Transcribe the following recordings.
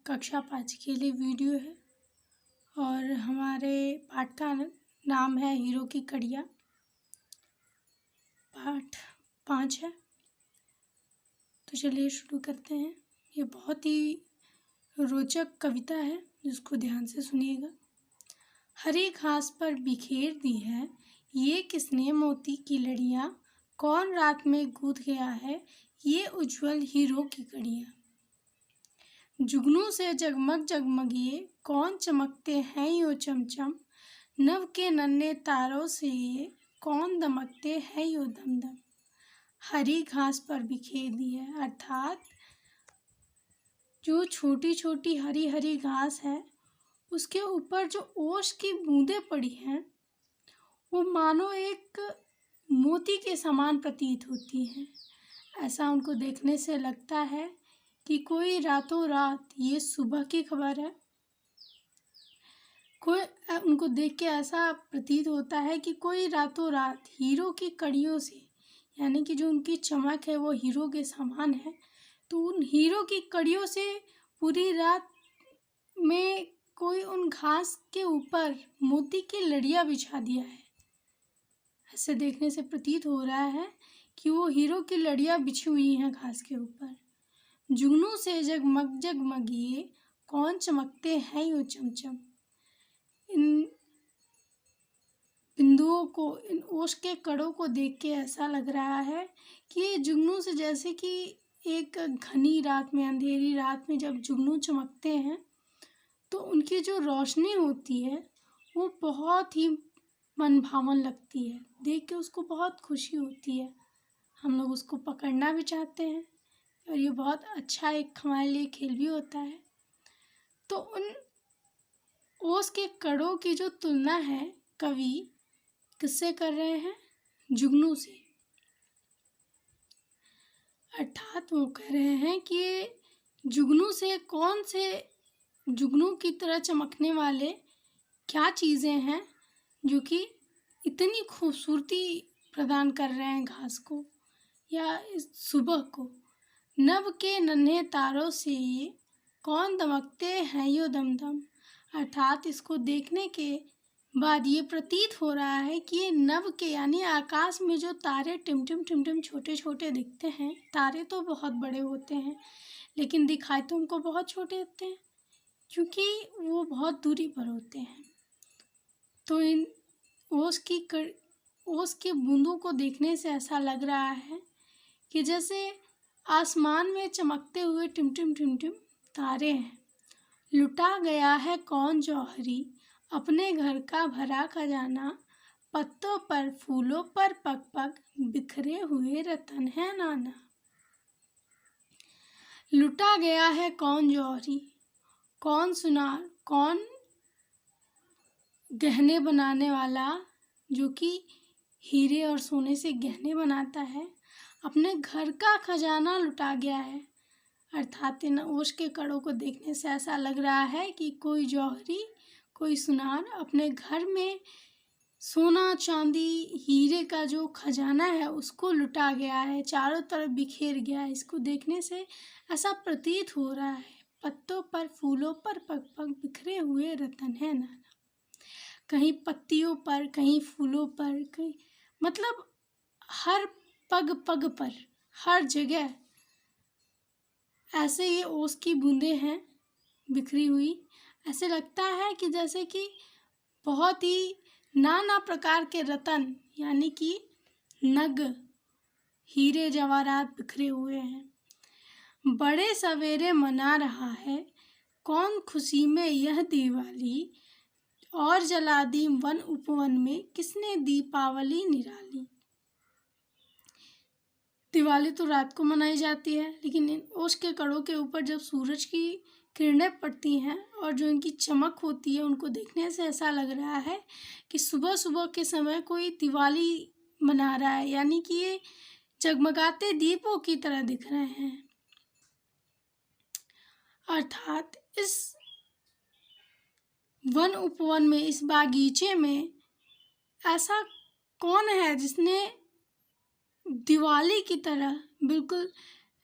कक्षा 5 के लिए वीडियो है और हमारे पाठ का नाम है हीरो की कड़ियाँ। पाठ 5 है, तो चलिए शुरू करते हैं। ये बहुत ही रोचक कविता है, जिसको ध्यान से सुनिएगा। हरी घास पर बिखेर दी है ये किसने मोती की लड़ियाँ, कौन रात में गूंथ गया है ये उज्जवल हीरो की कड़ियाँ। जुगनू से जगमग जगमगिए कौन चमकते हैं यो चमचम, नभ के नन्हे तारों से ये कौन दमकते हैं यो दमदम। हरी घास पर बिखेर दी है, अर्थात जो छोटी छोटी हरी हरी घास है उसके ऊपर जो ओस की बूंदें पड़ी हैं वो मानो एक मोती के समान प्रतीत होती हैं। ऐसा उनको देखने से लगता है कि कोई रातों रात, ये सुबह की खबर है, कोई उनको देख के ऐसा प्रतीत होता है कि कोई रातों रात हीरो की कड़ियों से, यानी कि जो उनकी चमक है वो हीरो के समान है, तो उन हीरो की कड़ियों से पूरी रात में कोई उन घास के ऊपर मोती की लड़ियाँ बिछा दिया है। ऐसे देखने से प्रतीत हो रहा है कि वो हीरो की लड़ियाँ बिछी हुई हैं घास के ऊपर। जुगनू से जगमग जगमगिए कौन चमकते हैं यो चमचम। इन बिंदुओं को, इन ओस के कड़ों को देख के ऐसा लग रहा है कि ये जुगनू से, जैसे कि एक घनी रात में, अंधेरी रात में जब जुगनू चमकते हैं तो उनकी जो रोशनी होती है वो बहुत ही मनभावन लगती है। देख के उसको बहुत खुशी होती है, हम लोग उसको पकड़ना भी चाहते हैं और ये बहुत अच्छा एक हमारे लिए खेल भी होता है। तो उन ओस के कड़ों की जो तुलना है कवि किससे कर रहे हैं? जुगनू से। अर्थात वो कह रहे हैं कि जुगनू से कौन से, जुगनू की तरह चमकने वाले क्या चीज़ें हैं जो कि इतनी खूबसूरती प्रदान कर रहे हैं घास को या इस सुबह को। नभ के नन्हे तारों से ये कौन दमकते हैं यो दमदम। अर्थात इसको देखने के बाद ये प्रतीत हो रहा है कि ये नभ के, यानी आकाश में जो तारे टिमटिम टिमटिम छोटे छोटे दिखते हैं, तारे तो बहुत बड़े होते हैं लेकिन दिखाई तो उनको बहुत छोटे होते हैं क्योंकि वो बहुत दूरी पर होते हैं। तो इन ओस की बूंदों को देखने से ऐसा लग रहा है कि जैसे आसमान में चमकते हुए टिमटिम टिमटिम तारे हैं। लुटा गया है कौन जौहरी अपने घर का भरा खजाना, पत्तों पर फूलों पर पग पग बिखरे हुए रतन है नाना। लुटा गया है कौन जौहरी, कौन सुनार, कौन गहने बनाने वाला जो कि हीरे और सोने से गहने बनाता है, अपने घर का खजाना लुटा गया है। अर्थात इन ओस के कड़ों को देखने से ऐसा लग रहा है कि कोई जौहरी, कोई सुनार अपने घर में सोना चांदी हीरे का जो खजाना है उसको लुटा गया है, चारों तरफ बिखेर गया है। इसको देखने से ऐसा प्रतीत हो रहा है, पत्तों पर फूलों पर पग पग बिखरे हुए रतन है नाना। कहीं पत्तियों पर, कहीं फूलों पर, कहीं, मतलब हर पग पग पर, हर जगह ऐसे ये ओस की बूंदें हैं बिखरी हुई। ऐसे लगता है कि जैसे कि बहुत ही नाना प्रकार के रतन, यानी कि नग, हीरे जवाहरात बिखरे हुए हैं। बड़े सवेरे मना रहा है कौन खुशी में यह दिवाली, और जला दी वन उपवन में किसने दीपावली निराली। दिवाली तो रात को मनाई जाती है, लेकिन इन ओस के कड़ों के ऊपर जब सूरज की किरणें पड़ती हैं और जो इनकी चमक होती है, उनको देखने से ऐसा लग रहा है कि सुबह सुबह के समय कोई दिवाली मना रहा है, यानी कि ये जगमगाते दीपों की तरह दिख रहे हैं। अर्थात इस वन उपवन में, इस बागीचे में ऐसा कौन है जिसने दिवाली की तरह बिल्कुल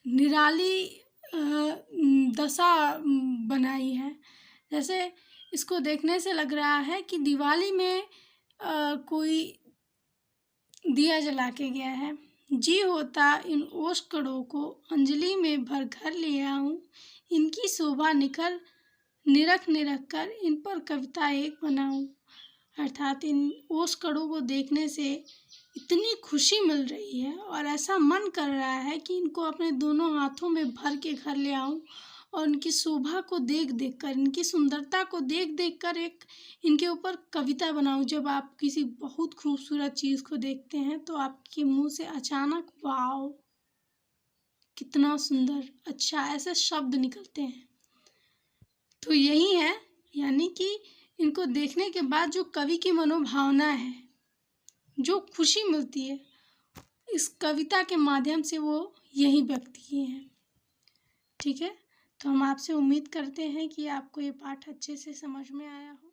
निराली दशा बनाई है। जैसे इसको देखने से लग रहा है कि दिवाली में कोई दिया जला के गया है। जी होता इन ओष्कड़ों को अंजलि में भर घर ले आऊं, इनकी शोभा निरख निरख कर इन पर कविता एक बनाऊं। अर्थात इन ओष्कड़ों को देखने से इतनी खुशी मिल रही है और ऐसा मन कर रहा है कि इनको अपने दोनों हाथों में भर के घर ले आऊं और इनकी शोभा को देख देख कर, इनकी सुंदरता को देख देख कर एक इनके ऊपर कविता बनाऊं। जब आप किसी बहुत खूबसूरत चीज़ को देखते हैं तो आपके मुंह से अचानक वाओ कितना सुंदर, अच्छा, ऐसे शब्द निकलते हैं। तो यही है, यानी कि इनको देखने के बाद जो कवि की मनोभावना है, जो खुशी मिलती है, इस कविता के माध्यम से वो यही व्यक्त किए हैं। ठीक है, तो हम आपसे उम्मीद करते हैं कि आपको ये पाठ अच्छे से समझ में आया हो।